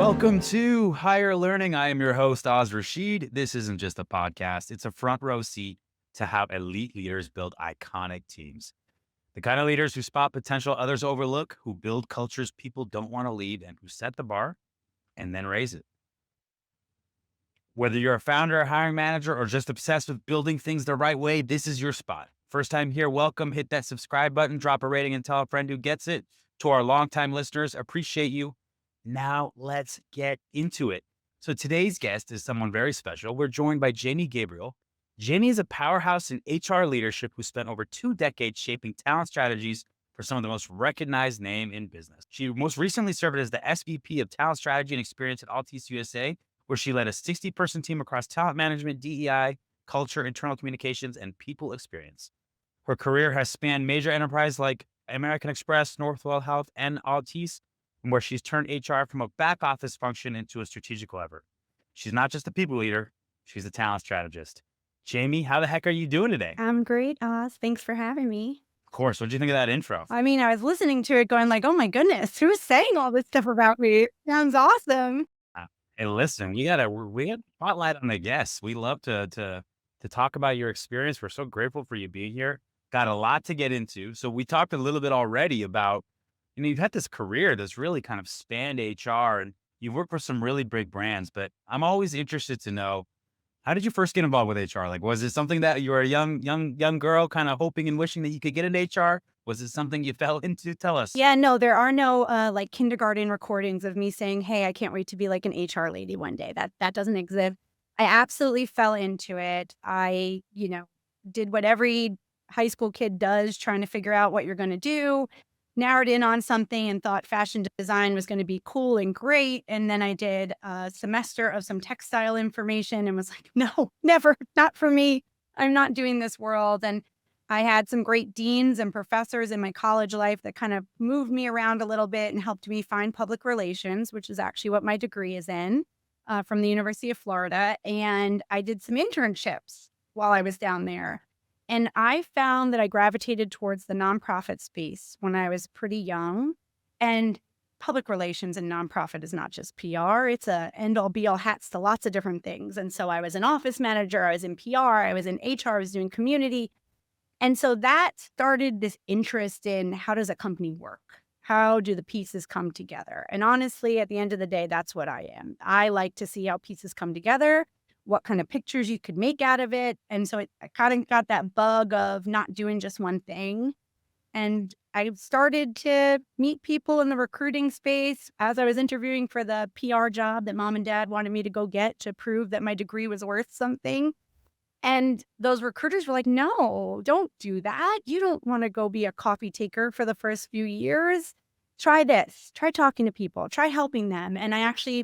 Welcome to Higher Learning. I am your host, Oz Rashid. This isn't just a podcast, it's a front row seat to how elite leaders build iconic teams. The kind of leaders who spot potential others overlook, who build cultures people don't want to leave, and who set the bar and then raise it. Whether you're a founder, a hiring manager, or just obsessed with building things the right way, this is your spot. First time here, welcome. Hit that subscribe button, drop a rating, and tell a friend who gets it. To our longtime listeners, appreciate you. Now let's get into it. So today's guest is someone very special. We're joined by Jaime Gabriel. Jaime is a powerhouse in HR leadership who spent over 2 decades shaping talent strategies for some of the most recognized name in business. She most recently served as the SVP of Talent Strategy and Experience at Altice USA, where she led a 60-person team across talent management, DEI, culture, internal communications, and people experience. Her career has spanned major enterprises like American Express, Northwell Health, and Altice, where she's turned HR from a back office function into a strategic lever. She's not just a people leader, she's a talent strategist. Jaime, how the heck are you doing today? I'm great, Oz. Thanks for having me. Of course. What did you think of that intro? I mean, I was listening to it going like, oh my goodness, who's saying all this stuff about me? Sounds awesome. Hey, listen, we got a spotlight on the guests. We love to talk about your experience. We're so grateful for you being here. Got a lot to get into. So we talked a little bit already about, you've had this career that's really kind of spanned HR, and you've worked for some really big brands, but I'm always interested to know, how did you first get involved with HR? Like, was it something that you were a young girl kind of hoping and wishing that you could get into HR? Was it something you fell into? Tell us. Yeah, no, there are no like kindergarten recordings of me saying, hey, I can't wait to be like an HR lady one day. That doesn't exist. I absolutely fell into it. I, did what every high school kid does, trying to figure out what you're going to do. Narrowed in on something and thought fashion design was going to be cool and great. And then I did a semester of some textile information and was like, no, never, not for me. I'm not doing this world. And I had some great deans and professors in my college life that kind of moved me around a little bit and helped me find public relations, which is actually what my degree is in, from the University of Florida. And I did some internships while I was down there. And I found that I gravitated towards the nonprofit space when I was pretty young. And public relations and nonprofit is not just PR. It's a end-all be-all hats to lots of different things. And so I was an office manager, I was in PR, I was in HR, I was doing community. And so that started this interest in, how does a company work? How do the pieces come together? And honestly, at the end of the day, that's what I am. I like to see how pieces come together, what kind of pictures you could make out of it. And so I kind of got that bug of not doing just one thing. And I started to meet people in the recruiting space as I was interviewing for the PR job that mom and dad wanted me to go get to prove that my degree was worth something. And those recruiters were like, no, don't do that. You don't want to go be a coffee taker for the first few years. Try this, try talking to people, try helping them. And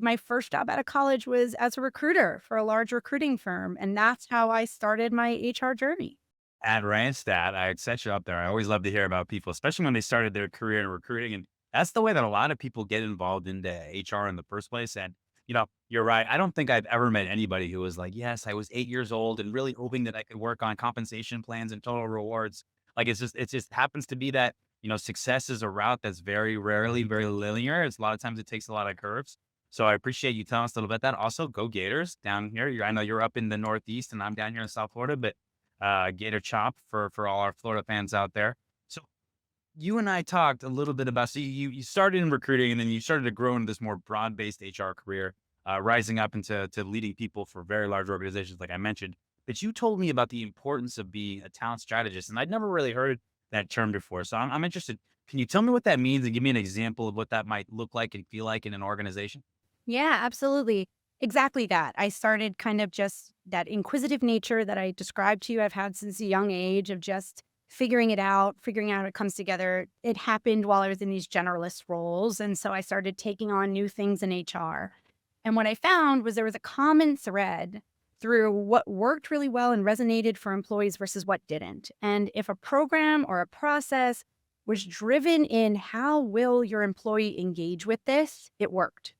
my first job out of college was as a recruiter for a large recruiting firm. And that's how I started my HR journey. At Randstad, I set you up there. I always love to hear about people, especially when they started their career in recruiting. And that's the way that a lot of people get involved into HR in the first place. And, you're right. I don't think I've ever met anybody who was like, yes, I was 8 years old and really hoping that I could work on compensation plans and total rewards. Like, it just happens to be that, success is a route that's very rarely very linear. It's a lot of times it takes a lot of curves. So I appreciate you telling us a little bit about that. Also, go Gators down here. I know you're up in the Northeast and I'm down here in South Florida, but Gator Chop for all our Florida fans out there. So you and I talked a little bit about, so you started in recruiting and then you started to grow into this more broad-based HR career, rising up into leading people for very large organizations, like I mentioned. But you told me about the importance of being a talent strategist, and I'd never really heard that term before. So I'm interested. Can you tell me what that means and give me an example of what that might look like and feel like in an organization? Yeah, absolutely. Exactly that. I started kind of just that inquisitive nature that I described to you, I've had since a young age of just figuring out how it comes together. It happened while I was in these generalist roles. And so I started taking on new things in HR. And what I found was there was a common thread through what worked really well and resonated for employees versus what didn't. And if a program or a process was driven in how will your employee engage with this, it worked.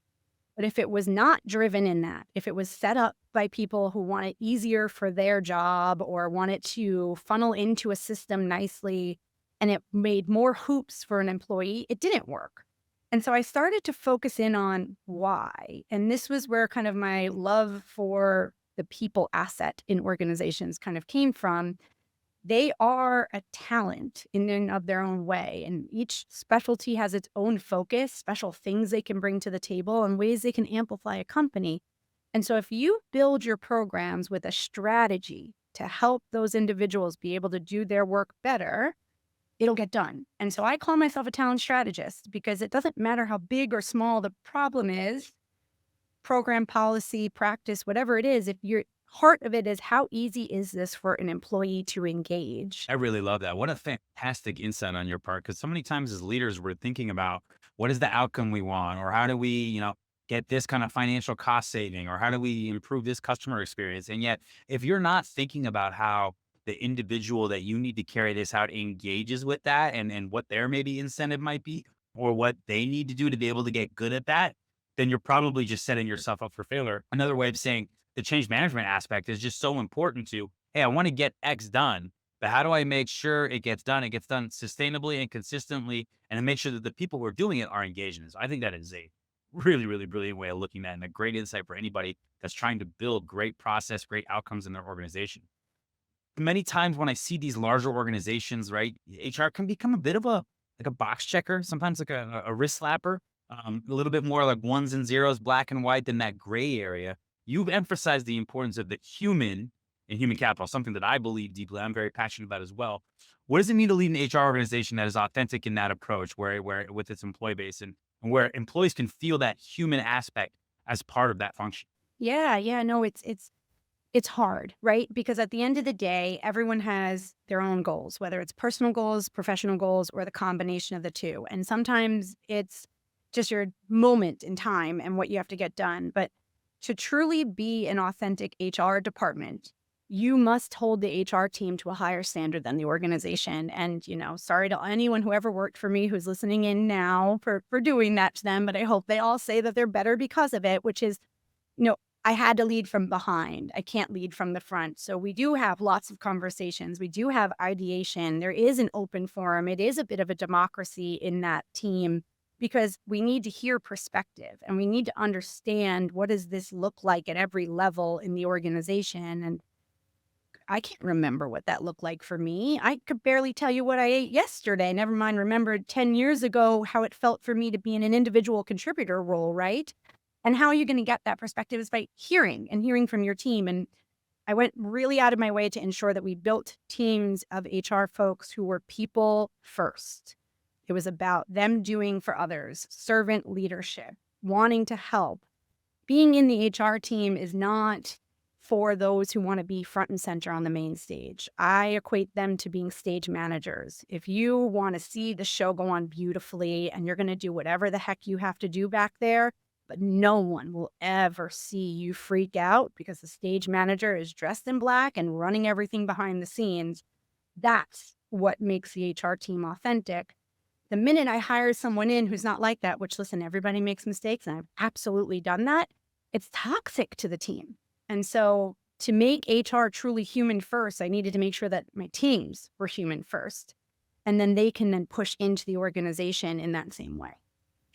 But if it was not driven in that, if it was set up by people who want it easier for their job or want it to funnel into a system nicely and it made more hoops for an employee, it didn't work. And so I started to focus in on why. And this was where kind of my love for the people asset in organizations kind of came from. They are a talent in and of their own way. And each specialty has its own focus, special things they can bring to the table, and ways they can amplify a company. And so if you build your programs with a strategy to help those individuals be able to do their work better, it'll get done. And so I call myself a talent strategist because it doesn't matter how big or small the problem is, program, policy, practice, whatever it is, if your heart of it is how easy is this for an employee to engage? I really love that. What a fantastic insight on your part. Because so many times as leaders, we're thinking about what is the outcome we want, or how do we, get this kind of financial cost saving, or how do we improve this customer experience? And yet, if you're not thinking about how the individual that you need to carry this out engages with that, and what their maybe incentive might be, or what they need to do to be able to get good at that, then you're probably just setting yourself up for failure. Another way of saying the change management aspect is just so important to, hey, I want to get X done, but how do I make sure it gets done? It gets done sustainably and consistently, and to make sure that the people who are doing it are engaged in this. I think that is a really, really brilliant way of looking at it, and a great insight for anybody that's trying to build great process, great outcomes in their organization. Many times when I see these larger organizations, right, HR can become a bit of a like a box checker, sometimes like a wrist slapper, a little bit more like ones and zeros, black and white than that gray area. You've emphasized the importance of the human and human capital, something that I believe deeply. I'm very passionate about as well. What does it mean to lead an HR organization that is authentic in that approach, where with its employee base, and where employees can feel that human aspect as part of that function? Yeah, yeah, no, it's hard, right? Because at the end of the day, everyone has their own goals, whether it's personal goals, professional goals, or the combination of the two. And sometimes it's just your moment in time and what you have to get done. But to truly be an authentic HR department, you must hold the HR team to a higher standard than the organization. And, sorry to anyone who ever worked for me who's listening in now for doing that to them, but I hope they all say that they're better because of it, which is, you know, I had to lead from behind. I can't lead from the front. So we do have lots of conversations. We do have ideation. There is an open forum. It is a bit of a democracy in that team because we need to hear perspective and we need to understand what does this look like at every level in the organization. And I can't remember what that looked like for me. I could barely tell you what I ate yesterday. Never mind, remembered 10 years ago how it felt for me to be in an individual contributor role, right? And how are you going to get that perspective is by hearing and hearing from your team. And I went really out of my way to ensure that we built teams of HR folks who were people first. It was about them doing for others, servant leadership, wanting to help. Being in the HR team is not for those who want to be front and center on the main stage. I equate them to being stage managers. If you want to see the show go on beautifully and you're going to do whatever the heck you have to do back there, but no one will ever see you freak out because the stage manager is dressed in black and running everything behind the scenes. That's what makes the HR team authentic. The minute I hire someone in who's not like that, which listen, everybody makes mistakes and I've absolutely done that, it's toxic to the team. And so to make HR truly human first, I needed to make sure that my teams were human first. And then they can then push into the organization in that same way.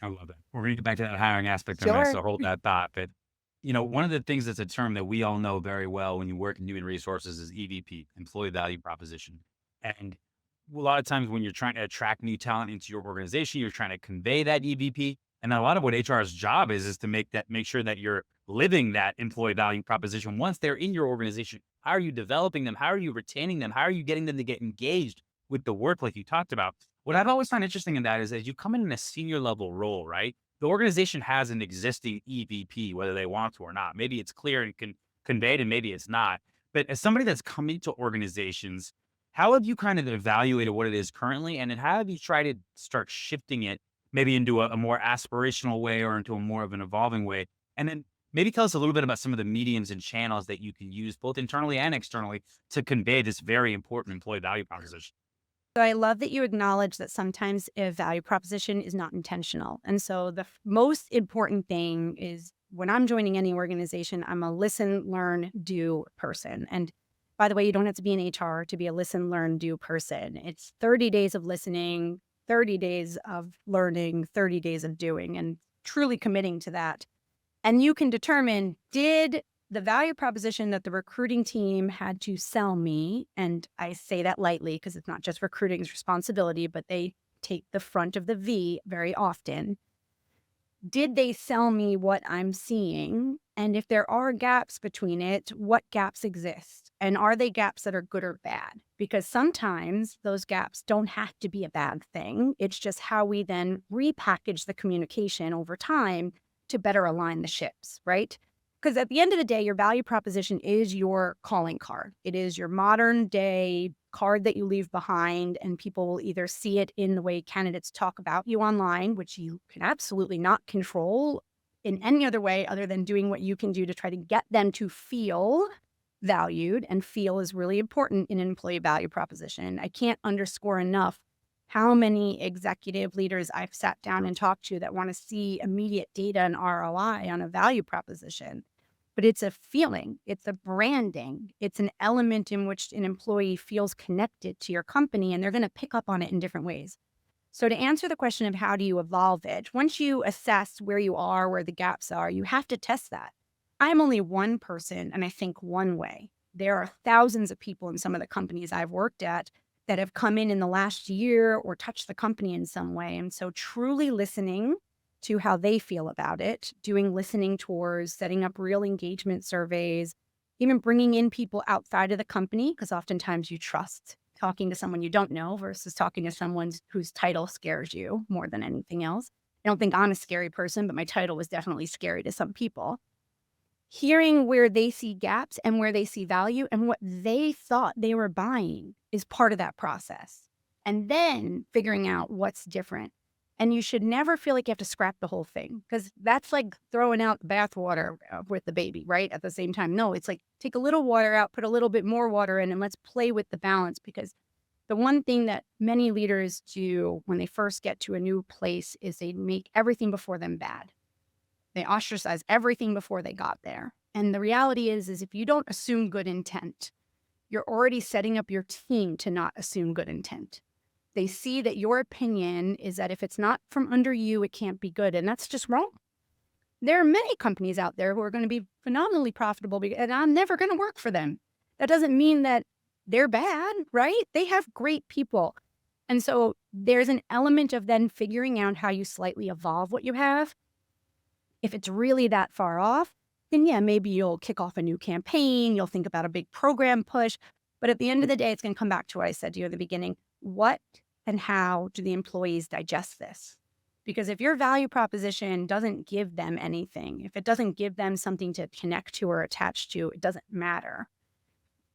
I love that. We're going to get back to that hiring aspect in a minute, Sure. so hold that thought. But, one of the things that's a term that we all know very well when you work in human resources is EVP, employee value proposition. And a lot of times when you're trying to attract new talent into your organization, you're trying to convey that EVP. And a lot of what HR's job is to make sure that you're living that employee value proposition once they're in your organization. How are you developing them? How are you retaining them? How are you getting them to get engaged with the work like you talked about? What I've always found interesting in that is as you come in a senior level role, right? The organization has an existing EVP, whether they want to or not. Maybe it's clear and can conveyed and maybe it's not. But as somebody that's coming to organizations, how have you kind of evaluated what it is currently? And then how have you tried to start shifting it maybe into a more aspirational way or into a more of an evolving way? And then maybe tell us a little bit about some of the mediums and channels that you can use both internally and externally to convey this very important employee value proposition. So I love that you acknowledge that sometimes a value proposition is not intentional. And so the most important thing is when I'm joining any organization, I'm a listen, learn, do person. And by the way, you don't have to be in HR to be a listen, learn, do person. It's 30 days of listening, 30 days of learning, 30 days of doing, and truly committing to that. And you can determine, did the value proposition that the recruiting team had to sell me, and I say that lightly because it's not just recruiting's responsibility, but they take the front of the V very often. Did they sell me what I'm seeing? And if there are gaps between it, what gaps exist? And are they gaps that are good or bad? Because sometimes those gaps don't have to be a bad thing. It's just how we then repackage the communication over time to better align the ships, right? Because at the end of the day, your value proposition is your calling card. It is your modern day card that you leave behind, and people will either see it in the way candidates talk about you online, which you can absolutely not control in any other way other than doing what you can do to try to get them to feel valued. And feel is really important in an employee value proposition. I can't underscore enough how many executive leaders I've sat down and talked to that want to see immediate data and ROI on a value proposition. But it's a feeling, it's a branding, it's an element in which an employee feels connected to your company, and they're going to pick up on it in different ways. So to answer the question of how do you evolve it, once you assess where you are, where the gaps are, you have to test that. I'm only one person and I think one way. There are thousands of people in some of the companies I've worked at that have come in the last year or touched the company in some way. And so truly listening to how they feel about it, doing listening tours, setting up real engagement surveys, even bringing in people outside of the company, because oftentimes you trust talking to someone you don't know versus talking to someone whose title scares you more than anything else. I don't think I'm a scary person, but my title was definitely scary to some people. Hearing where they see gaps and where they see value and what they thought they were buying is part of that process. And then figuring out what's different. And you should never feel like you have to scrap the whole thing, because that's like throwing out the bathwater with the baby, right? At the same time, no, it's like take a little water out, put a little bit more water in, and let's play with the balance. Because the one thing that many leaders do when they first get to a new place is they make everything before them bad. They ostracize everything before they got there. And the reality is if you don't assume good intent, you're already setting up your team to not assume good intent. They see that your opinion is that if it's not from under you, it can't be good. And that's just wrong. There are many companies out there who are going to be phenomenally profitable, and I'm never going to work for them. That doesn't mean that they're bad, right? They have great people. And so there's an element of then figuring out how you slightly evolve what you have. If it's really that far off, then yeah, maybe you'll kick off a new campaign. You'll think about a big program push. But at the end of the day, it's going to come back to what I said to you at the beginning. What and how do the employees digest this? Because if your value proposition doesn't give them anything, if it doesn't give them something to connect to or attach to, it doesn't matter.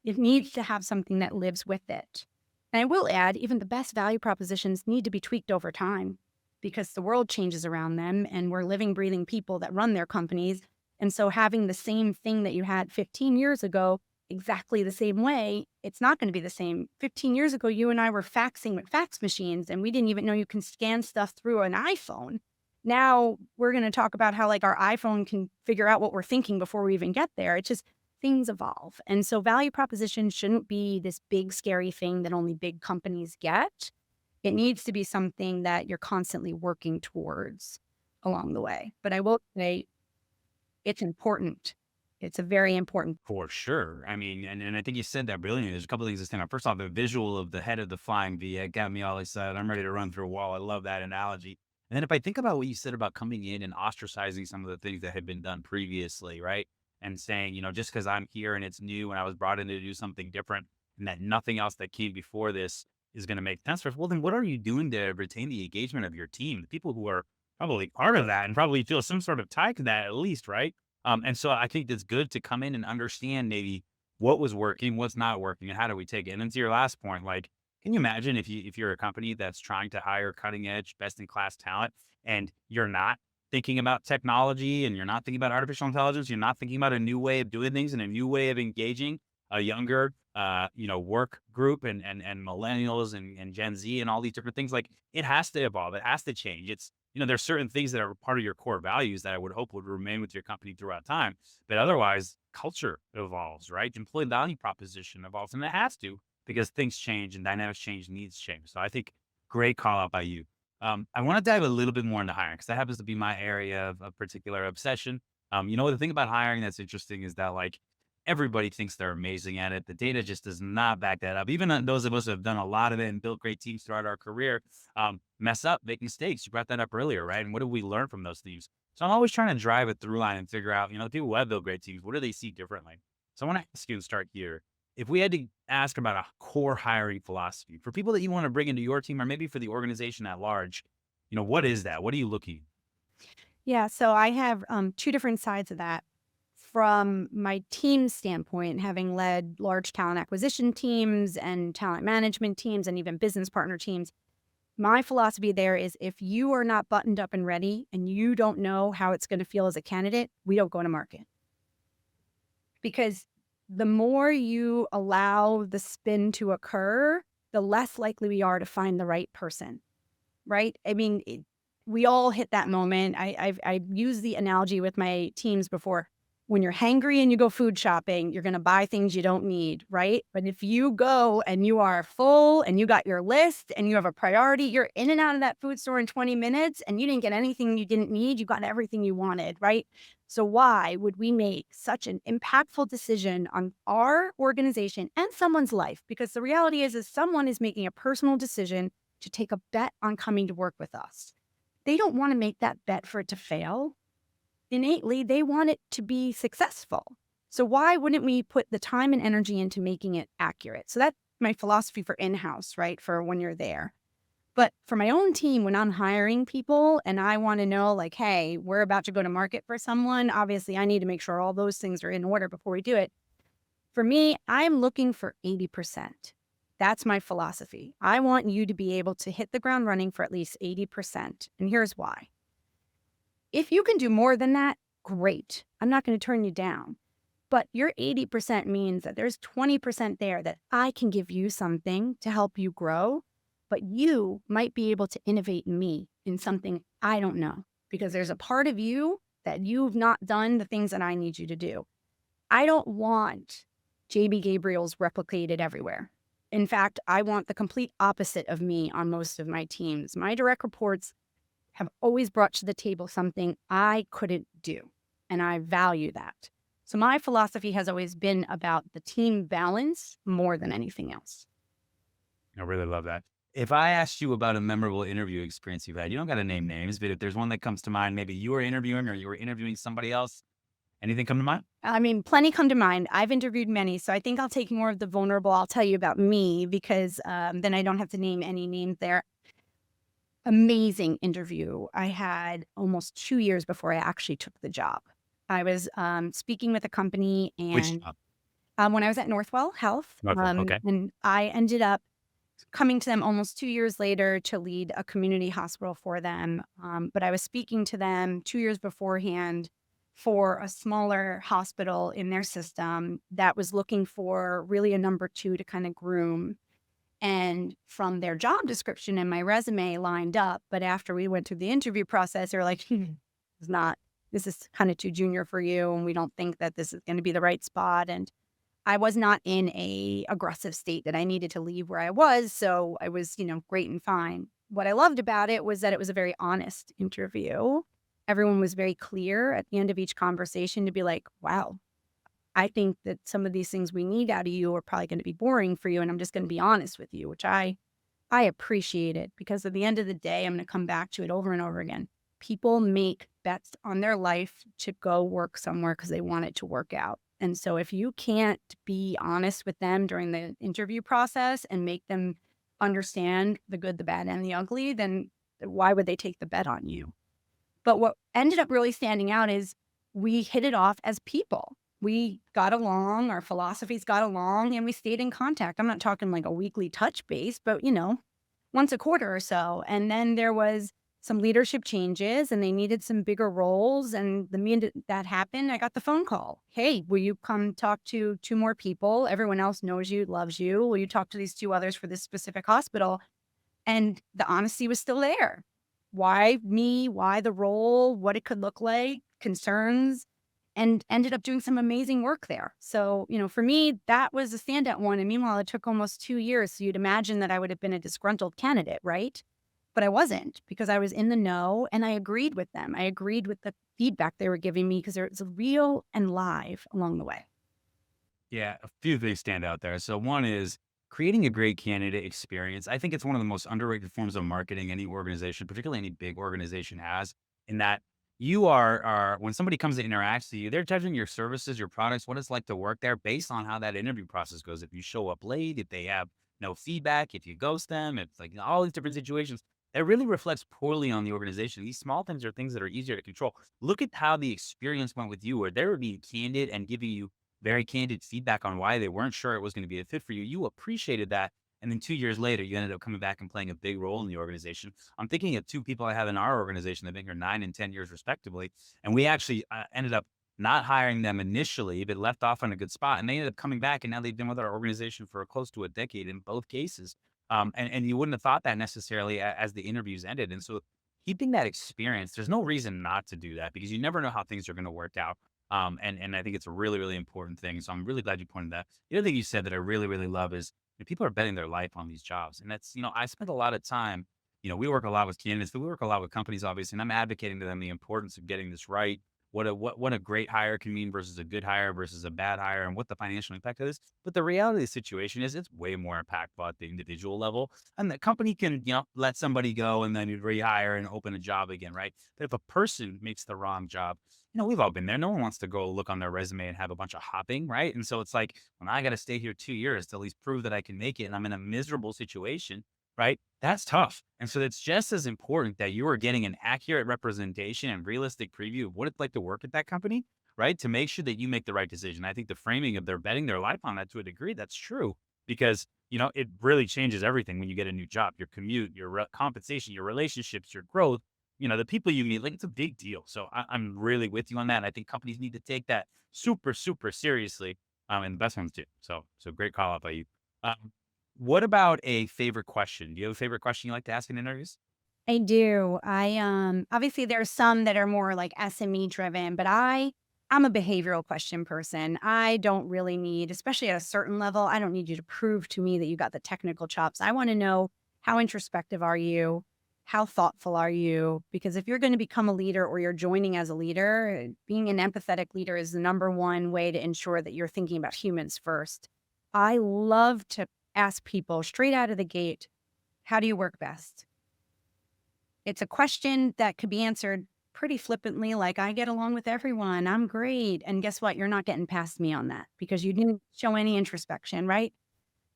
It needs to have something that lives with it. And I will add, even the best value propositions need to be tweaked over time, because the world changes around them and we're living, breathing people that run their companies. And so having the same thing that you had 15 years ago exactly the same way, it's not going to be the same. 15 years ago, you and I were faxing with fax machines, and we didn't even know you can scan stuff through an iPhone. Now we're going to talk about how like our iPhone can figure out what we're thinking before we even get there. It's just things evolve. And so value proposition shouldn't be this big, scary thing that only big companies get. It needs to be something that you're constantly working towards along the way. But I will say it's important. It's a very important. For sure. I mean, and I think you said that brilliantly. There's a couple of things to stand out. First off, the visual of the head of the flying V, it got me all excited. I'm ready to run through a wall. I love that analogy. And then if I think about what you said about coming in and ostracizing some of the things that had been done previously, right? And saying, just because I'm here and it's new and I was brought in to do something different and that nothing else that came before this is going to make sense for us. Well, then what are you doing to retain the engagement of your team? The people who are probably part of that and probably feel some sort of tie to that at least, right? And so I think it's good to come in and understand maybe what was working, what's not working, and how do we take it. And then to your last point, like, can you imagine if you're a company that's trying to hire cutting edge, best in class talent, and you're not thinking about technology and you're not thinking about artificial intelligence, you're not thinking about a new way of doing things and a new way of engaging a younger, work group and millennials and Gen Z and all these different things. Like it has to evolve. It has to change. There's certain things that are part of your core values that I would hope would remain with your company throughout time. But otherwise, culture evolves, right? Employee value proposition evolves, and it has to because things change and dynamics change, needs change. So I think Great call out by you. I want to dive a little bit more into hiring because that happens to be my area of particular obsession. The thing about hiring that's interesting is that like everybody thinks they're amazing at it. The data just does not back that up. Even those of us who have done a lot of it and built great teams throughout our career, mess up, make mistakes. You brought that up earlier, right? And what do we learn from those teams? So I'm always trying to drive a through line and figure out, the people who have built great teams, what do they see differently? So I want to ask you and start here. If we had to ask about a core hiring philosophy for people that you want to bring into your team or maybe for the organization at large, what is that? What are you looking? Yeah, so I have two different sides of that. From my team standpoint, having led large talent acquisition teams and talent management teams and even business partner teams, my philosophy there is if you are not buttoned up and ready and you don't know how it's going to feel as a candidate, we don't go to market. Because the more you allow the spin to occur, the less likely we are to find the right person, right? I mean, we all hit that moment. I've used the analogy with my teams before. When you're hangry and you go food shopping, you're going to buy things you don't need, right? But if you go and you are full and you got your list and you have a priority, you're in and out of that food store in 20 minutes and you didn't get anything you didn't need. You got everything you wanted, right? So why would we make such an impactful decision on our organization and someone's life? Because the reality is someone is making a personal decision to take a bet on coming to work with us. They don't want to make that bet for it to fail. Innately, they want it to be successful. So why wouldn't we put the time and energy into making it accurate? So that's my philosophy for in-house, right? For when you're there. But for my own team, when I'm hiring people and I want to know like, hey, we're about to go to market for someone, obviously I need to make sure all those things are in order before we do it. For me, I'm looking for 80%. That's my philosophy. I want you to be able to hit the ground running for at least 80%. And here's why. If you can do more than that, great. I'm not going to turn you down. But your 80% means that there's 20% there that I can give you something to help you grow, but you might be able to innovate me in something I don't know because there's a part of you that you've not done the things that I need you to do. I don't want Jaime Gabriels replicated everywhere. In fact, I want the complete opposite of me on most of my teams. My direct reports have always brought to the table something I couldn't do, and I value that. So my philosophy has always been about the team balance more than anything else. I really love that. If I asked you about a memorable interview experience you've had, you don't got to name names, but if there's one that comes to mind, maybe you were interviewing or you were interviewing somebody else, anything come to mind? I mean, plenty come to mind. I've interviewed many, so I think I'll take more of the vulnerable. I'll tell you about me because then I don't have to name any names there. Amazing interview I had almost 2 years before I actually took the job. I was speaking with a company Which and when I was at Northwell Health, Northwell, okay. and I ended up coming to them almost 2 years later to lead a community hospital for them. But I was speaking to them 2 years beforehand for a smaller hospital in their system that was looking for really a number two to kind of groom. And from their job description and my resume lined up. But after we went through the interview process, they were like, it's not, this is kind of too junior for you. And we don't think that this is going to be the right spot. And I was not in a aggressive state that I needed to leave where I was. So I was, great and fine. What I loved about it was that it was a very honest interview. Everyone was very clear at the end of each conversation to be like, wow, I think that some of these things we need out of you are probably going to be boring for you. And I'm just going to be honest with you, which I appreciate it because at the end of the day, I'm going to come back to it over and over again. People make bets on their life to go work somewhere because they want it to work out. And so if you can't be honest with them during the interview process and make them understand the good, the bad, and the ugly, then why would they take the bet on you? But what ended up really standing out is we hit it off as people. We got along, our philosophies got along, and we stayed in contact. I'm not talking like a weekly touch base, but once a quarter or so. And then there was some leadership changes and they needed some bigger roles. And the minute that happened, I got the phone call. Hey, will you come talk to 2 more people? Everyone else knows you, loves you. Will you talk to these 2 others for this specific hospital? And the honesty was still there. Why me? Why the role? What it could look like? Concerns. and ended up doing some amazing work there. So, for me, that was a standout one. And meanwhile, it took almost 2 years. So you'd imagine that I would have been a disgruntled candidate, right? But I wasn't, because I was in the know and I agreed with them. I agreed with the feedback they were giving me because it was real and live along the way. Yeah, a few things stand out there. So one is creating a great candidate experience. I think it's one of the most underrated forms of marketing any organization, particularly any big organization, has, in that you are when somebody comes to interact with you, they're judging your services, your products, what it's like to work there based on how that interview process goes. If you show up late, if they have no feedback, if you ghost them, it's like all these different situations. That really reflects poorly on the organization. These small things are things that are easier to control. Look at how the experience went with you, where they were being candid and giving you very candid feedback on why they weren't sure it was going to be a fit for you. You appreciated that. And then 2 years later, you ended up coming back and playing a big role in the organization. I'm thinking of two people I have in our organization that have been here 9 and 10 years respectively. And we actually ended up not hiring them initially, but left off on a good spot. And they ended up coming back. And now they've been with our organization for close to a decade in both cases. And you wouldn't have thought that necessarily as the interviews ended. And so keeping that experience, there's no reason not to do that, because you never know how things are going to work out. And I think it's a really, really important thing. So I'm really glad you pointed that. The other thing you said that I really, really love is people are betting their life on these jobs. And that's, I spend a lot of time, we work a lot with candidates, but we work a lot with companies, obviously, and I'm advocating to them the importance of getting this right. What a great hire can mean versus a good hire versus a bad hire, and what the financial impact of this. But the reality of the situation is it's way more impactful at the individual level. And the company can, let somebody go and then rehire and open a job again, right? But if a person makes the wrong job, we've all been there. No one wants to go look on their resume and have a bunch of hopping, right? And so it's like, when I got to stay here 2 years to at least prove that I can make it, and I'm in a miserable situation, right? That's tough. And so it's just as important that you are getting an accurate representation and realistic preview of what it's like to work at that company, right? To make sure that you make the right decision. I think the framing of they're betting their life on that, to a degree, that's true, because, it really changes everything when you get a new job, your commute, your compensation, your relationships, your growth, the people you meet, like, it's a big deal. So I'm really with you on that. I think companies need to take that super, super seriously. And the best ones do. So great call out by you. Um, what about a favorite question? Do you have a favorite question you like to ask in interviews? I do. I obviously there's some that are more like SME driven, but I'm a behavioral question person. I don't really need, especially at a certain level, I don't need you to prove to me that you got the technical chops. I want to know, how introspective are you? How thoughtful are you? Because if you're going to become a leader, or you're joining as a leader, being an empathetic leader is the number one way to ensure that you're thinking about humans first. I love to ask people straight out of the gate, how do you work best? It's a question that could be answered pretty flippantly, like, I get along with everyone, I'm great. And guess what? You're not getting past me on that, because you didn't show any introspection, right?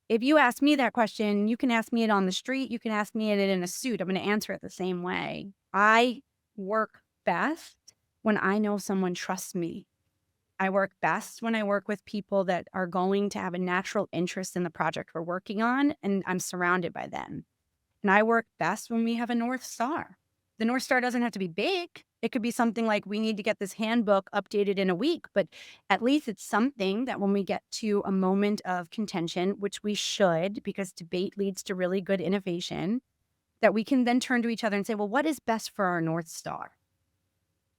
If you ask me that question, you can ask me it on the street, you can ask me it in a suit. I'm going to answer it the same way. I work best when I know someone trusts me. I work best when I work with people that are going to have a natural interest in the project we're working on, and I'm surrounded by them. And I work best when we have a North Star. The North Star doesn't have to be big. It could be something like, we need to get this handbook updated in a week, but at least it's something that when we get to a moment of contention, which we should, because debate leads to really good innovation, that we can then turn to each other and say, well, what is best for our North Star?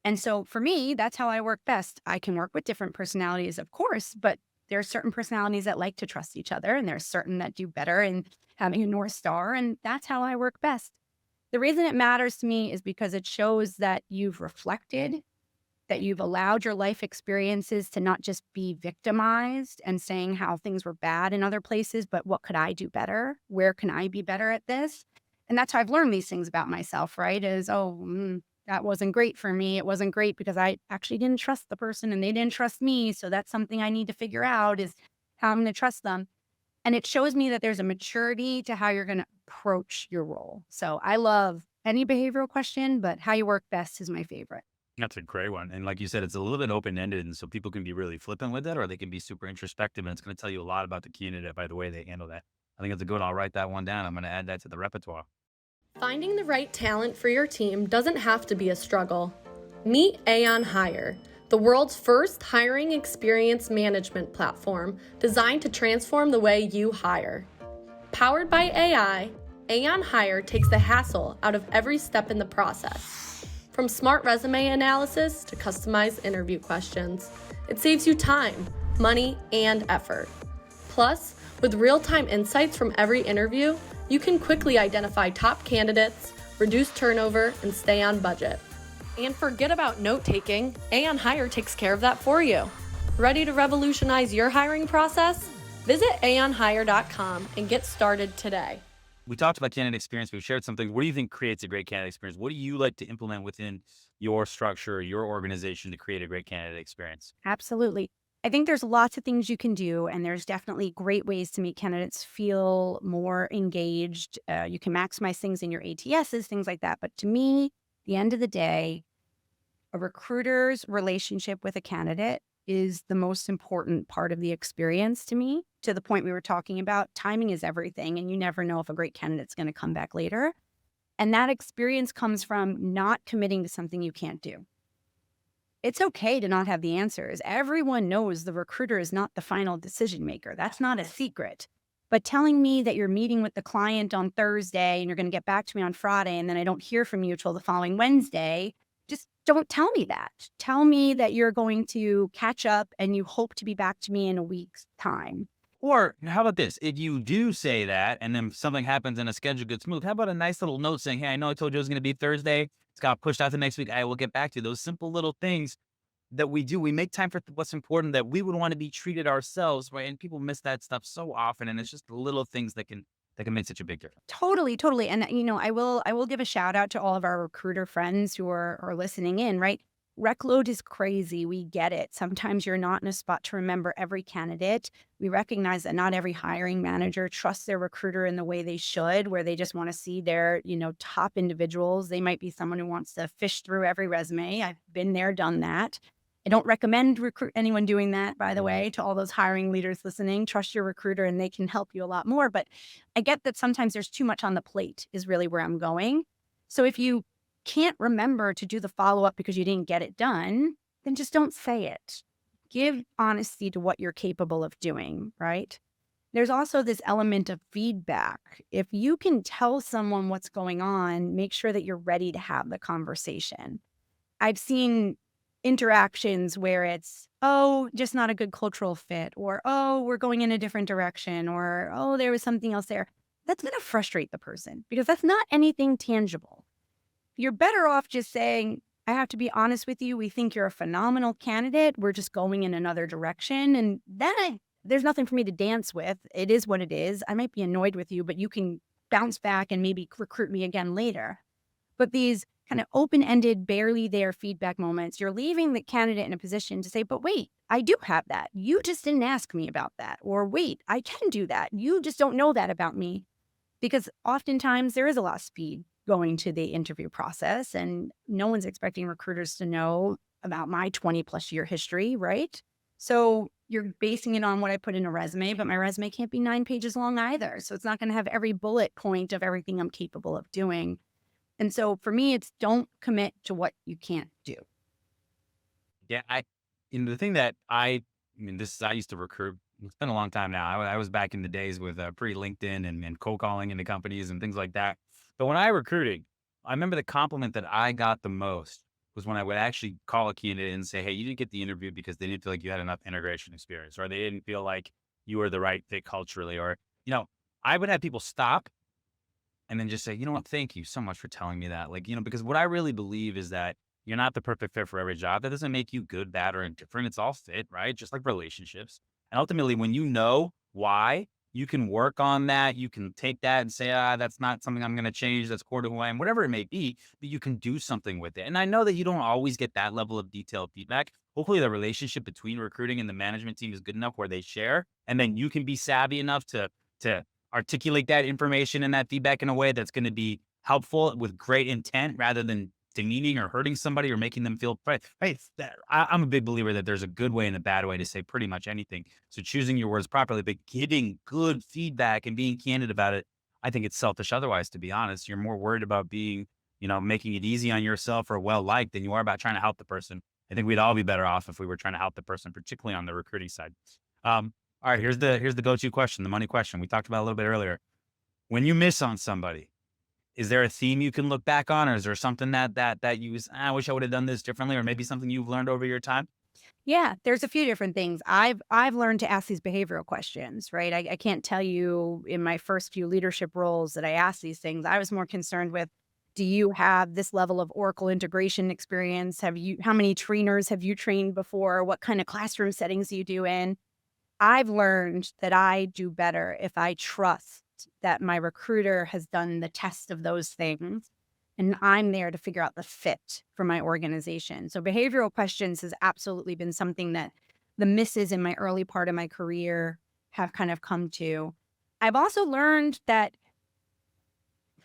And so for me, that's how I work best. I can work with different personalities, of course, but there are certain personalities that like to trust each other, and there's certain that do better in having a North Star, and that's how I work best. The reason it matters to me is because it shows that you've reflected, that you've allowed your life experiences to not just be victimized and saying how things were bad in other places, but what could I do better? Where can I be better at this? And that's how I've learned these things about myself, right? That wasn't great for me. It wasn't great because I actually didn't trust the person and they didn't trust me. So that's something I need to figure out, is how I'm going to trust them. And it shows me that there's a maturity to how you're going to approach your role. So I love any behavioral question, but how you work best is my favorite. That's a great one. And like you said, it's a little bit open ended. And so people can be really flippant with it, or they can be super introspective. And it's going to tell you a lot about the candidate by the way they handle that. I think it's a good. I'll write that one down. I'm going to add that to the repertoire. Finding the right talent for your team doesn't have to be a struggle. Meet Aon Hire, the world's first hiring experience management platform designed to transform the way you hire. Powered by AI, Aon Hire takes the hassle out of every step in the process. From smart resume analysis to customized interview questions, it saves you time, money, and effort. Plus, with real-time insights from every interview, you can quickly identify top candidates, reduce turnover, and stay on budget. And forget about note-taking, Aon Hire takes care of that for you. Ready to revolutionize your hiring process? Visit aonhire.com and get started today. We talked about candidate experience. We've shared something. What do you think creates a great candidate experience? What do you like to implement within your structure, your organization to create a great candidate experience? Absolutely. I think there's lots of things you can do, and there's definitely great ways to make candidates feel more engaged. You can maximize things in your ATSs, things like that. But to me, at the end of the day, a recruiter's relationship with a candidate is the most important part of the experience to me, to the point we were talking about. Timing is everything, and you never know if a great candidate's going to come back later. And that experience comes from not committing to something you can't do. It's okay to not have the answers. Everyone knows the recruiter is not the final decision maker. That's not a secret. But telling me that you're meeting with the client on Thursday and you're going to get back to me on Friday, and then I don't hear from you till the following Wednesday, just don't tell me that. Tell me that you're going to catch up and you hope to be back to me in a week's time. Or how about this? If you do say that and then something happens and a schedule gets moved, how about a nice little note saying, hey, I know I told you it was going to be Thursday. It's got pushed out to next week. I will get back to you. Those simple little things that we do, we make time for what's important, that we would want to be treated ourselves, right? And people miss that stuff so often. And it's just the little things that can make such a big difference. Totally, totally. And I will give a shout out to all of our recruiter friends who are listening in, right? Rec load is crazy. We get it. Sometimes you're not in a spot to remember every candidate. We recognize that not every hiring manager trusts their recruiter in the way they should, where they just want to see their, top individuals. They might be someone who wants to fish through every resume. I've been there, done that. I don't recommend anyone doing that, by the way, to all those hiring leaders listening. Trust your recruiter and they can help you a lot more. But I get that sometimes there's too much on the plate is really where I'm going. So if you can't remember to do the follow-up because you didn't get it done, then just don't say it. Give honesty to what you're capable of doing, right? There's also this element of feedback. If you can tell someone what's going on, make sure that you're ready to have the conversation. I've seen interactions where it's, oh, just not a good cultural fit, or, oh, we're going in a different direction, or, oh, there was something else there. That's going to frustrate the person because that's not anything tangible. You're better off just saying, I have to be honest with you. We think you're a phenomenal candidate. We're just going in another direction. And then there's nothing for me to dance with. It is what it is. I might be annoyed with you, but you can bounce back and maybe recruit me again later. But these kind of open-ended, barely there feedback moments, you're leaving the candidate in a position to say, but wait, I do have that. You just didn't ask me about that. Or wait, I can do that. You just don't know that about me. Because oftentimes there is a lot of speed going to the interview process, and no one's expecting recruiters to know about my 20 plus year history, right? So you're basing it on what I put in a resume, but my resume can't be 9 pages long either. So it's not going to have every bullet point of everything I'm capable of doing. And so for me, it's don't commit to what you can't do. Yeah, the thing that I used to recruit. It's been a long time now. I was back in the days with pre-LinkedIn and cold calling into companies and things like that. But when I recruited, I remember the compliment that I got the most was when I would actually call a candidate and say, hey, you didn't get the interview because they didn't feel like you had enough integration experience, or they didn't feel like you were the right fit culturally, or, I would have people stop and then just say, you know what, thank you so much for telling me that. Because what I really believe is that you're not the perfect fit for every job. That doesn't make you good, bad, or indifferent. It's all fit, right? Just like relationships. And ultimately, when you know why, you can work on that. You can take that and say, that's not something I'm going to change. That's core to who I am, whatever it may be, but you can do something with it. And I know that you don't always get that level of detailed feedback. Hopefully the relationship between recruiting and the management team is good enough where they share, and then you can be savvy enough to articulate that information and that feedback in a way that's going to be helpful with great intent rather than demeaning or hurting somebody or making them feel right. I'm a big believer that there's a good way and a bad way to say pretty much anything. So choosing your words properly, but giving good feedback and being candid about it, I think it's selfish. Otherwise, to be honest, you're more worried about being, making it easy on yourself or well-liked than you are about trying to help the person. I think we'd all be better off if we were trying to help the person, particularly on the recruiting side. All right, here's the go-to question, the money question. We talked about it a little bit earlier. When you miss on somebody, Is there a theme you can look back on, or is there something that you I wish I would have done this differently, or maybe something you've learned over your time? Yeah, there's a few different things. I've learned to ask these behavioral questions, right? I can't tell you in my first few leadership roles that I asked these things. I was more concerned with, do you have this level of Oracle integration experience? How many trainers have you trained before? What kind of classroom settings do you do in? I've learned that I do better if I trust that my recruiter has done the test of those things and I'm there to figure out the fit for my organization. So behavioral questions has absolutely been something that the misses in my early part of my career have kind of come to. I've also learned that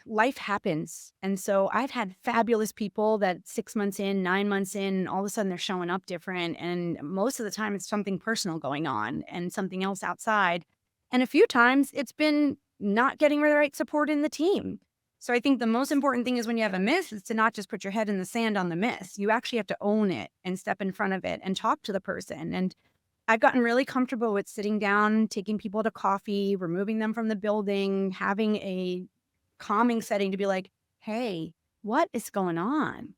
life happens. And so I've had fabulous people that 6 months in, 9 months in, all of a sudden they're showing up different. And most of the time it's something personal going on and something else outside. And a few times it's been not getting the right support in the team. So I think the most important thing is when you have a miss is to not just put your head in the sand on the miss. You actually have to own it and step in front of it and talk to the person. And I've gotten really comfortable with sitting down, taking people to coffee, removing them from the building, having a calming setting to be like, hey, what is going on?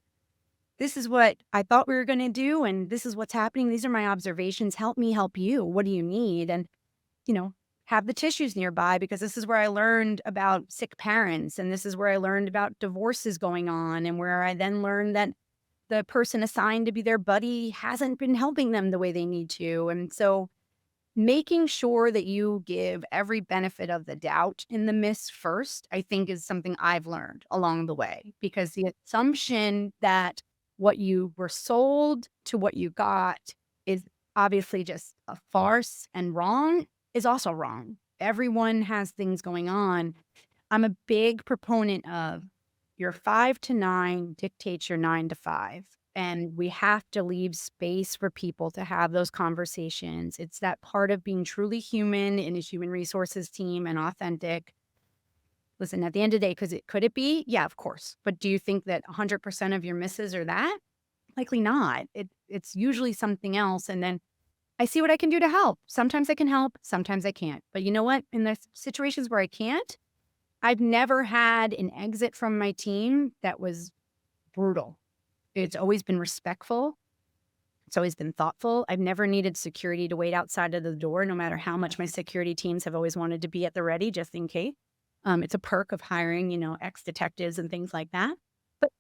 This is what I thought we were going to do. And this is what's happening. These are my observations. Help me help you. What do you need? And, you know, have the tissues nearby because this is where I learned about sick parents. And this is where I learned about divorces going on. And where I then learned that the person assigned to be their buddy hasn't been helping them the way they need to. And so making sure that you give every benefit of the doubt in the miss first, I think is something I've learned along the way, because the assumption that what you were sold to what you got is obviously just a farce and wrong is also wrong. Everyone has things going on. I'm a big proponent of your 5 to 9 dictates your 9 to 5. And we have to leave space for people to have those conversations. It's that part of being truly human in a human resources team and authentic. Listen, at the end of the day, could it be? Yeah, of course. But do you think that 100% of your misses are that? Likely not. It's usually something else. And then I see what I can do to help. Sometimes I can help, sometimes I can't. But you know what? In the situations where I can't, I've never had an exit from my team that was brutal. It's always been respectful. It's always been thoughtful. I've never needed security to wait outside of the door, no matter how much my security teams have always wanted to be at the ready, just in case. It's a perk of hiring, ex-detectives and things like that. But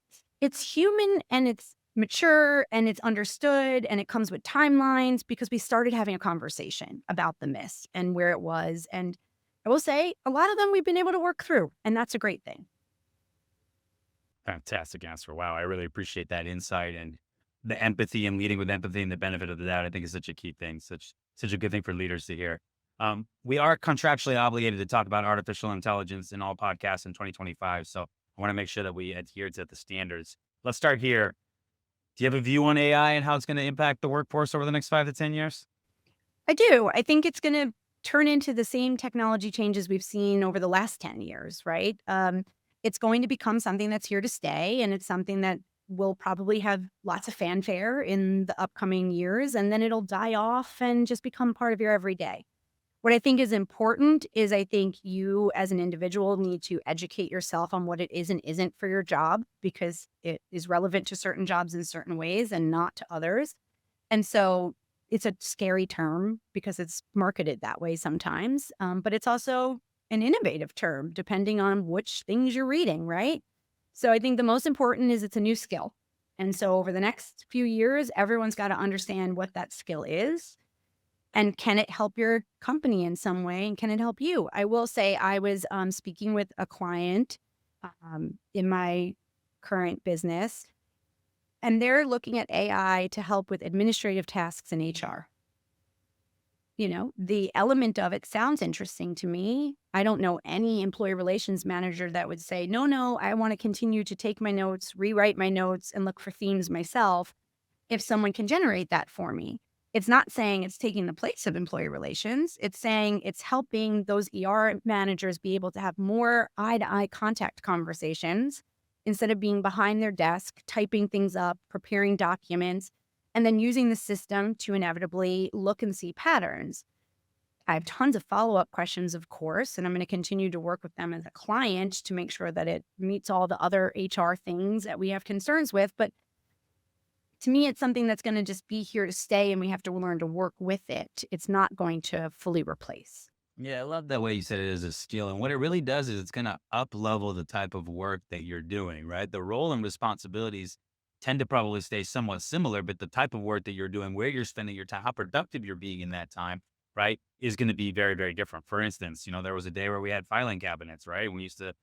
it's human and it's mature and it's understood and it comes with timelines because we started having a conversation about the miss and where it was. And I will say a lot of them we've been able to work through, and that's a great thing. Fantastic answer. Wow. I really appreciate that insight and the empathy and leading with empathy and the benefit of the doubt. I think is such a key thing, such a good thing for leaders to hear. We are contractually obligated to talk about artificial intelligence in all podcasts in 2025. So I want to make sure that we adhere to the standards. Let's start here. Do you have a view on AI and how it's going to impact the workforce over the next 5 to 10 years? I do. I think it's going to turn into the same technology changes we've seen over the last 10 years, right? It's going to become something that's here to stay, and it's something that will probably have lots of fanfare in the upcoming years, and then it'll die off and just become part of your everyday. What I think is important is I think you as an individual need to educate yourself on what it is and isn't for your job because it is relevant to certain jobs in certain ways and not to others. And so it's a scary term because it's marketed that way sometimes, but it's also an innovative term depending on which things you're reading, right? So I think the most important is it's a new skill. And so over the next few years, everyone's got to understand what that skill is and can it help your company in some way and can it help you? I will say I was speaking with a client in my current business, and they're looking at AI to help with administrative tasks in HR. The element of it sounds interesting to me. I don't know any employee relations manager that would say, no, I want to continue to take my notes, rewrite my notes, and look for themes myself if someone can generate that for me. It's not saying it's taking the place of employee relations. It's saying it's helping those ER managers be able to have more eye-to-eye contact conversations instead of being behind their desk, typing things up, preparing documents, and then using the system to inevitably look and see patterns. I have tons of follow-up questions, of course, and I'm going to continue to work with them as a client to make sure that it meets all the other HR things that we have concerns with. But to me, it's something that's going to just be here to stay, and we have to learn to work with it. It's not going to fully replace. Yeah, I love that way you said it is a skill. And what it really does is it's going to up level the type of work that you're doing, right? The role and responsibilities tend to probably stay somewhat similar, but the type of work that you're doing, where you're spending your time, how productive you're being in that time, right, is going to be very, very different. For instance, there was a day where we had filing cabinets, right? We used to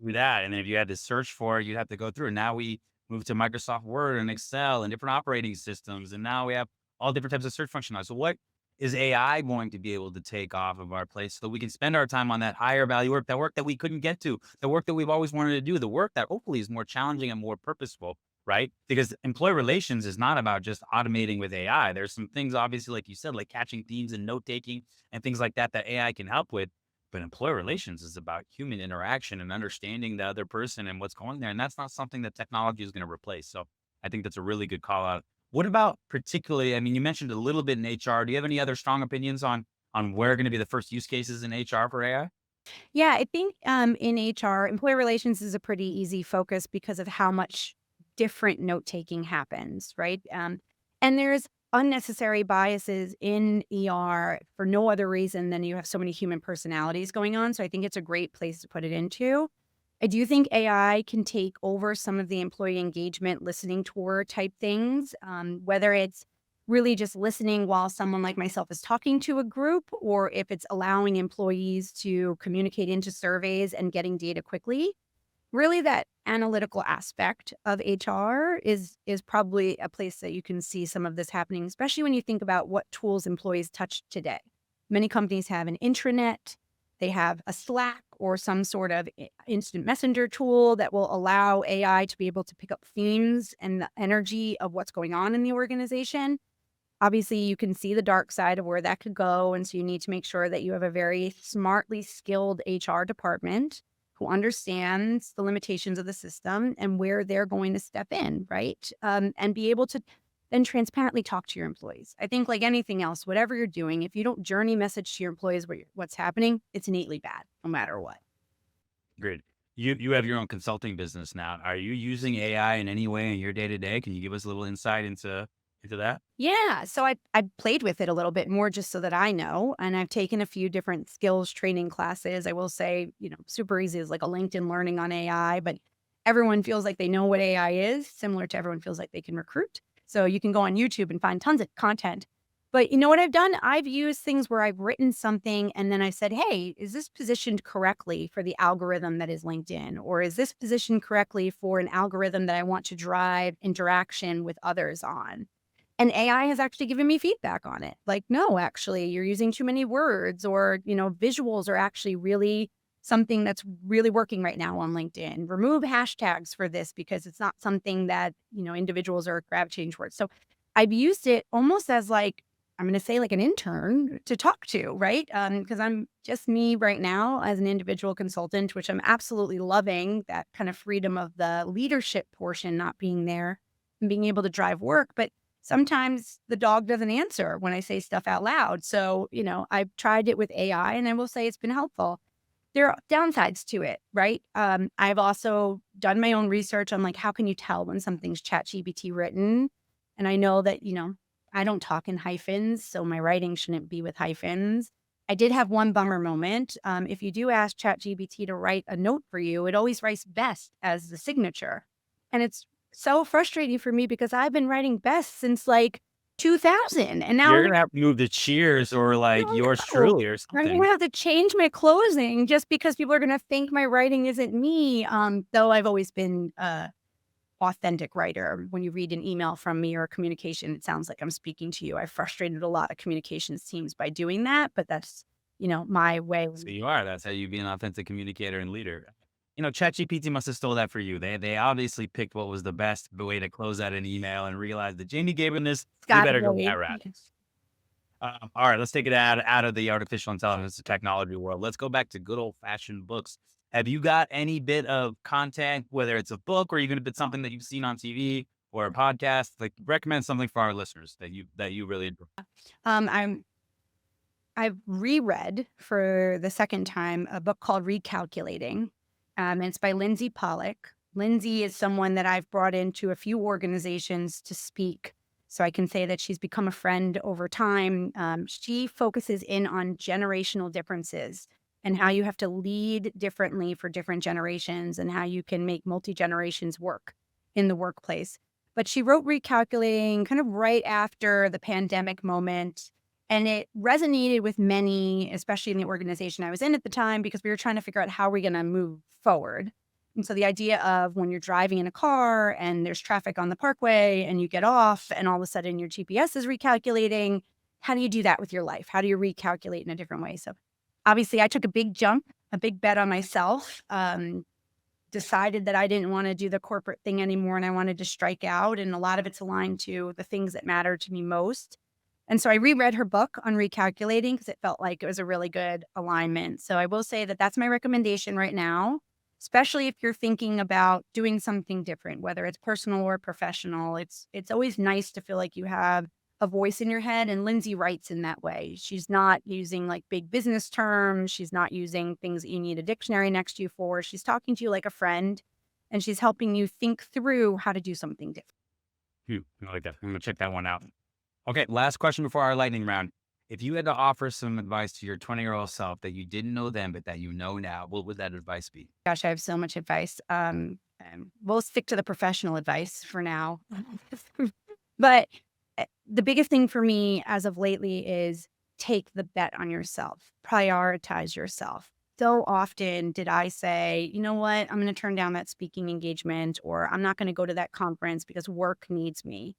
do that. And then if you had to search for it, you'd have to go through. And now we moved to Microsoft Word and Excel and different operating systems. And now we have all different types of search functionality. So what is AI going to be able to take off of our place so that we can spend our time on that higher value work, that work that we couldn't get to, the work that we've always wanted to do, the work that hopefully is more challenging and more purposeful, right? Because employee relations is not about just automating with AI. There's some things, obviously, like you said, like catching themes and note taking and things like that AI can help with. But employee relations is about human interaction and understanding the other person and what's going there. And that's not something that technology is going to replace. So I think that's a really good call out. What about particularly, I mean, you mentioned a little bit in HR. Do you have any other strong opinions on where are going to be the first use cases in HR for AI? Yeah, I think in HR, employee relations is a pretty easy focus because of how much different note taking happens, right? And there's unnecessary biases in ER for no other reason than you have so many human personalities going on. So I think it's a great place to put it into. I do think AI can take over some of the employee engagement listening tour type things, whether it's really just listening while someone like myself is talking to a group, or if it's allowing employees to communicate into surveys and getting data quickly. Really, that analytical aspect of HR is probably a place that you can see some of this happening, especially when you think about what tools employees touch today. Many companies have an intranet, they have a Slack or some sort of instant messenger tool that will allow AI to be able to pick up themes and the energy of what's going on in the organization. Obviously, you can see the dark side of where that could go. And so you need to make sure that you have a very smartly skilled HR department who understands the limitations of the system and where they're going to step in, right? And be able to then transparently talk to your employees. I think like anything else, whatever you're doing, if you don't journey message to your employees what's happening, it's innately bad, no matter what. Great. You have your own consulting business now. Are you using AI in any way in your day to day? Can you give us a little insight into that? Yeah, so I played with it a little bit more just so that I know, and I've taken a few different skills training classes. I will say, super easy is like a LinkedIn learning on AI, but everyone feels like they know what AI is, similar to everyone feels like they can recruit. So you can go on YouTube and find tons of content. But you know what I've done? I've used things where I've written something and then I said, hey, is this positioned correctly for the algorithm that is LinkedIn? Or is this positioned correctly for an algorithm that I want to drive interaction with others on? And AI has actually given me feedback on it. Like, no, actually, you're using too many words, or, visuals are actually really something that's really working right now on LinkedIn. Remove hashtags for this because it's not something that, individuals are gravitating towards. So I've used it almost as like, I'm going to say like an intern to talk to, right? Because I'm just me right now as an individual consultant, which I'm absolutely loving, that kind of freedom of the leadership portion not being there and being able to drive work. But sometimes the dog doesn't answer when I say stuff out loud. So, I've tried it with AI and I will say it's been helpful. There are downsides to it, right? I've also done my own research on like, how can you tell when something's ChatGPT written? And I know that, I don't talk in hyphens, so my writing shouldn't be with hyphens. I did have one bummer moment. If you do ask ChatGPT to write a note for you, it always writes best as the signature. And it's so frustrating for me because I've been writing best since like 2000. And now You're gonna have to move to Cheers or like no, yours no. truly or I'm something. gonna have to change my closing just because people are gonna think my writing isn't me. Though I've always been authentic writer. When you read an email from me or a communication, it sounds like I'm speaking to you. I frustrated a lot of communications teams by doing that, but that's, my way. So you are. That's how you be an authentic communicator and leader. ChatGPT must have stole that for you. They obviously picked what was the best way to close out an email and realized that Jamie gave him this. We Scott better go that Wade. route. All right, let's take it out of the artificial intelligence technology world. Let's go back to good old fashioned books. Have you got any bit of content, whether it's a book or even if it's something that you've seen on TV or a podcast, like recommend something for our listeners that you really enjoy? I'm I've reread for the second time a book called Recalculating. And it's by Lindsay Pollock. Lindsay is someone that I've brought into a few organizations to speak. So I can say that she's become a friend over time. She focuses in on generational differences and how you have to lead differently for different generations and how you can make multi-generations work in the workplace. But she wrote Recalculating kind of right after the pandemic moment. And it resonated with many, especially in the organization I was in at the time, because we were trying to figure out how we're going to move forward. And so the idea of when you're driving in a car and there's traffic on the parkway and you get off and all of a sudden your GPS is recalculating, how do you do that with your life? How do you recalculate in a different way? So obviously I took a big jump, a big bet on myself, decided that I didn't want to do the corporate thing anymore and I wanted to strike out. And a lot of it's aligned to the things that matter to me most. And so I reread her book on recalculating because it felt like it was a really good alignment. So I will say that that's my recommendation right now, especially if you're thinking about doing something different, whether it's personal or professional. It's always nice to feel like you have a voice in your head. And Lindsay writes in that way. She's not using like big business terms. She's not using things that you need a dictionary next to you for. She's talking to you like a friend and she's helping you think through how to do something different. I like that. I'm going to check that one out. Okay, last question before our lightning round. If you had to offer some advice to your 20-year-old self that you didn't know then, but that you know now, what would that advice be? Gosh, I have so much advice. We'll stick to the professional advice for now. But the biggest thing for me as of lately is take the bet on yourself, prioritize yourself. So often did I say, you know what, I'm going to turn down that speaking engagement, or I'm not going to go to that conference because work needs me.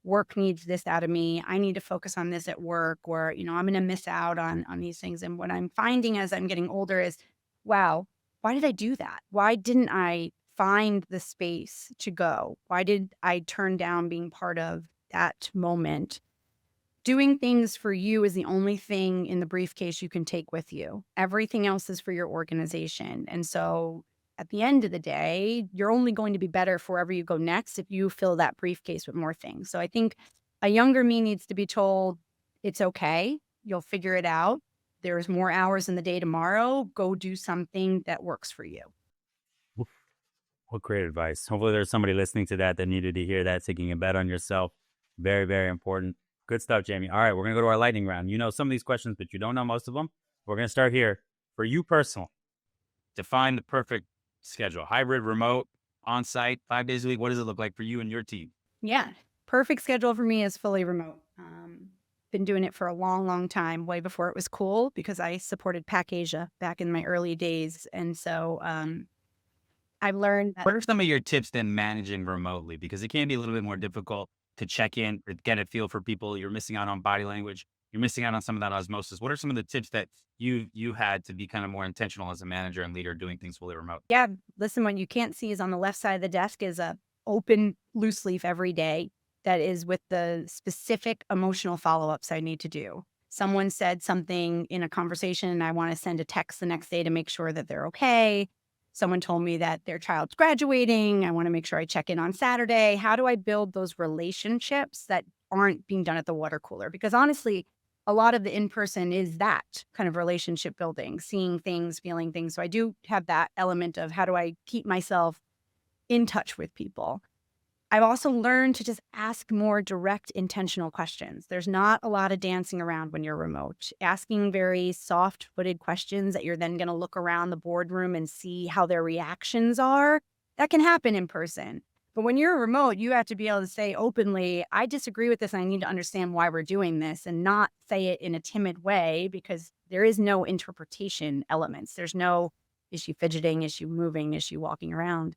Work needs this out of me. I need to focus on this at work, or, I'm going to miss out on these things. And what I'm finding as I'm getting older is, wow, why did I do that? Why didn't I find the space to go? Why did I turn down being part of that moment? Doing things for you is the only thing in the briefcase you can take with you. Everything else is for your organization. And so at the end of the day, you're only going to be better for wherever you go next if you fill that briefcase with more things. So I think a younger me needs to be told, it's okay. You'll figure it out. There's more hours in the day tomorrow. Go do something that works for you. What great advice. Hopefully there's somebody listening to that needed to hear that, taking a bet on yourself. Very, very important. Good stuff, Jamie. All right, we're going to go to our lightning round. You know some of these questions, but you don't know most of them. We're going to start here. For you personally, define the perfect schedule. Hybrid, remote, on-site, 5 days a week. What does it look like for you and your team? Yeah. Perfect schedule for me is fully remote. Been doing it for a long, long time, way before it was cool, because I supported Pac Asia back in my early days. And so I've learned that. What are some of your tips then managing remotely? Because it can be a little bit more difficult to check in or get a feel for people. You're missing out on body language. You're missing out on some of that osmosis. What are some of the tips that you had to be kind of more intentional as a manager and leader doing things fully remote? Yeah, listen, what you can't see is on the left side of the desk is a open loose leaf every day that is with the specific emotional follow-ups I need to do. Someone said something in a conversation and I want to send a text the next day to make sure that they're okay. Someone told me that their child's graduating. I want to make sure I check in on Saturday. How do I build those relationships that aren't being done at the water cooler? Because honestly, a lot of the in-person is that kind of relationship building, seeing things, feeling things. So I do have that element of how do I keep myself in touch with people. I've also learned to just ask more direct, intentional questions. There's not a lot of dancing around when you're remote. Asking very soft-footed questions that you're then going to look around the boardroom and see how their reactions are, that can happen in person. But when you're remote, you have to be able to say openly, I disagree with this and I need to understand why we're doing this, and not say it in a timid way, because there is no interpretation elements. There's no, is she fidgeting? Is she moving? Is she walking around?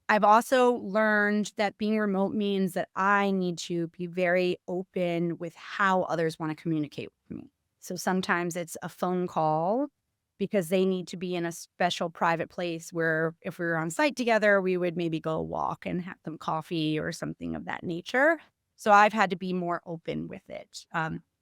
I've also learned that being remote means that I need to be very open with how others want to communicate with me. So sometimes it's a phone call because they need to be in a special private place where if we were on site together, we would maybe go walk and have some coffee or something of that nature. So I've had to be more open with it.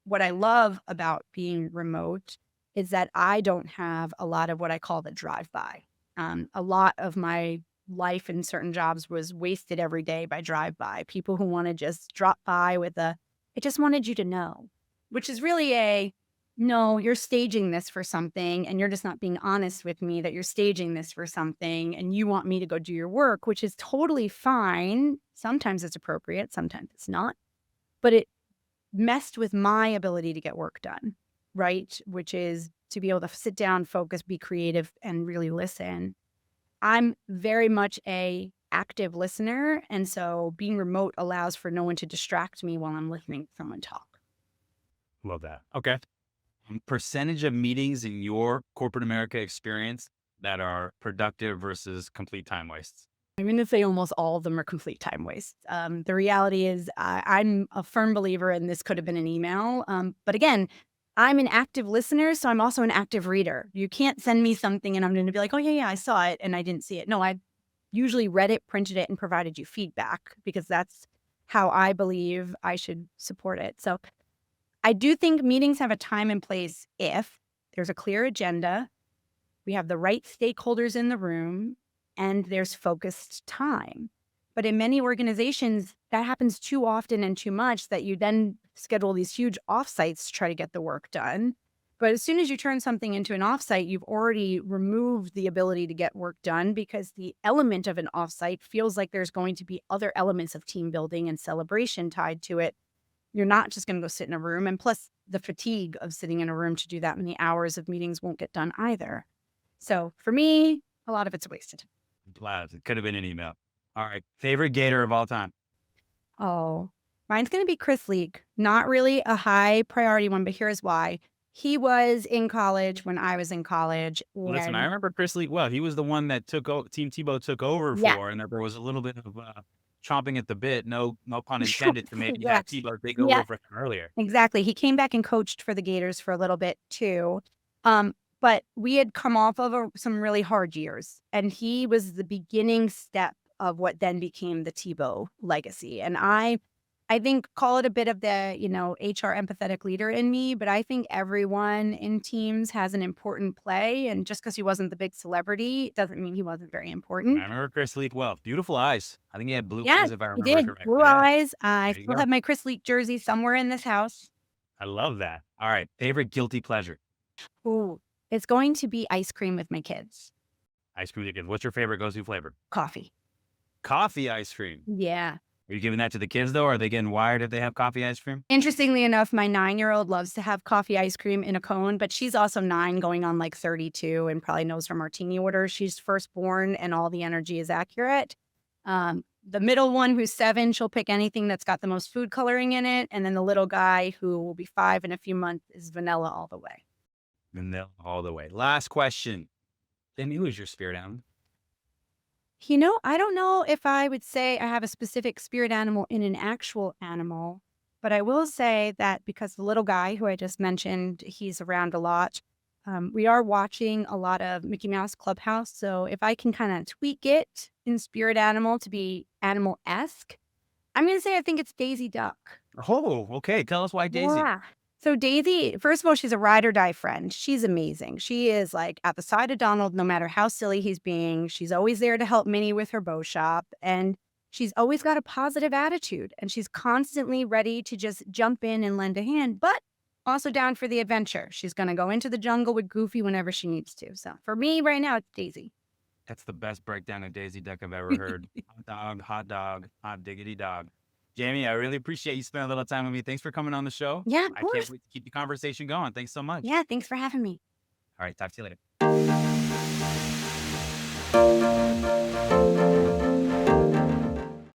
What I love about being remote is that I don't have a lot of what I call the drive-by. A lot of my life in certain jobs was wasted every day by drive-by. People who want to just drop by with I just wanted you to know, which is really no, you're staging this for something and you're just not being honest with me that you're staging this for something and you want me to go do your work, which is totally fine. Sometimes it's appropriate, sometimes it's not. But it messed with my ability to get work done, right? Which is to be able to sit down, focus, be creative, and really listen. I'm very much a active listener, and so being remote allows for no one to distract me while I'm listening to someone talk. Love that. Okay. Percentage of meetings in your corporate America experience that are productive versus complete time wastes. I'm going to say almost all of them are complete time waste. The reality is, I'm a firm believer, and this could have been an email. But again, I'm an active listener, so I'm also an active reader. You can't send me something and I'm going to be like, oh, yeah, yeah, I saw it and I didn't see it. No, I usually read it, printed it, and provided you feedback because that's how I believe I should support it. So I do think meetings have a time and place if there's a clear agenda, we have the right stakeholders in the room, and there's focused time. But in many organizations, that happens too often and too much that you then schedule these huge offsites to try to get the work done. But as soon as you turn something into an offsite, you've already removed the ability to get work done because the element of an offsite feels like there's going to be other elements of team building and celebration tied to it. You're not just going to go sit in a room. And plus, the fatigue of sitting in a room to do that many hours of meetings won't get done either. So for me, a lot of it's wasted. Glad it could have been an email. All right. Favorite Gator of all time. Oh, mine's going to be Chris Leak. Not really a high priority one, but here's why. He was in college when I was in college. Listen, I remember Chris Lee well. He was the one that Team Tebow took over Yeah. for, and there was a little bit of chomping at the bit. No pun intended to maybe have Yes. Tebow take over for him earlier. Exactly. He came back and coached for the Gators for a little bit too. But we had come off of some really hard years, and he was the beginning step of what then became the Tebow legacy. And I think call it a bit of the, HR empathetic leader in me, but I think everyone in teams has an important play. And just because he wasn't the big celebrity doesn't mean he wasn't very I important. remember Chris Leak well. Beautiful eyes. I think he had blue Yeah, eyes if I he remember did. correctly. Blue Yeah. eyes. I There you still go. have my Chris Leak jersey somewhere in this house. I love that. All right. Favorite guilty pleasure. Ooh, it's going to be ice cream with my kids. Ice cream again. What's your favorite go-to flavor? Coffee. Coffee ice cream. Yeah. Are you giving that to the kids though? Are they getting wired if they have coffee ice cream? Interestingly enough, my 9-year-old loves to have coffee ice cream in a cone, but she's also 9 going on like 32 and probably knows her martini order. She's firstborn and all the energy is accurate. The middle one, who's 7, she'll pick anything that's got the most food coloring in it. And then the little guy, who will be 5 in a few months, is vanilla all the way. Vanilla all the way. Last question. Then who is your spirit animal? I don't know if I would say I have a specific spirit animal in an actual animal, but I will say that because the little guy who I just mentioned, he's around a lot. We are watching a lot of Mickey Mouse Clubhouse. So if I can kind of tweak it in spirit animal to be animal-esque, I'm going to say I think it's Daisy Duck. Oh, okay. Tell us why Daisy. Yeah. So Daisy, first of all, she's a ride or die friend. She's amazing. She is like at the side of Donald, no matter how silly he's being. She's always there to help Minnie with her bow shop. And she's always got a positive attitude. And she's constantly ready to just jump in and lend a hand, but also down for the adventure. She's going to go into the jungle with Goofy whenever she needs to. So for me right now, it's Daisy. That's the best breakdown of Daisy Duck I've ever heard. Hot dog, hot diggity dog. Jamie, I really appreciate you spending a little time with me. Thanks for coming on the show. Yeah, of I course. can't wait to keep the conversation going. Thanks so much. Yeah, thanks for having me. All right, talk to you later.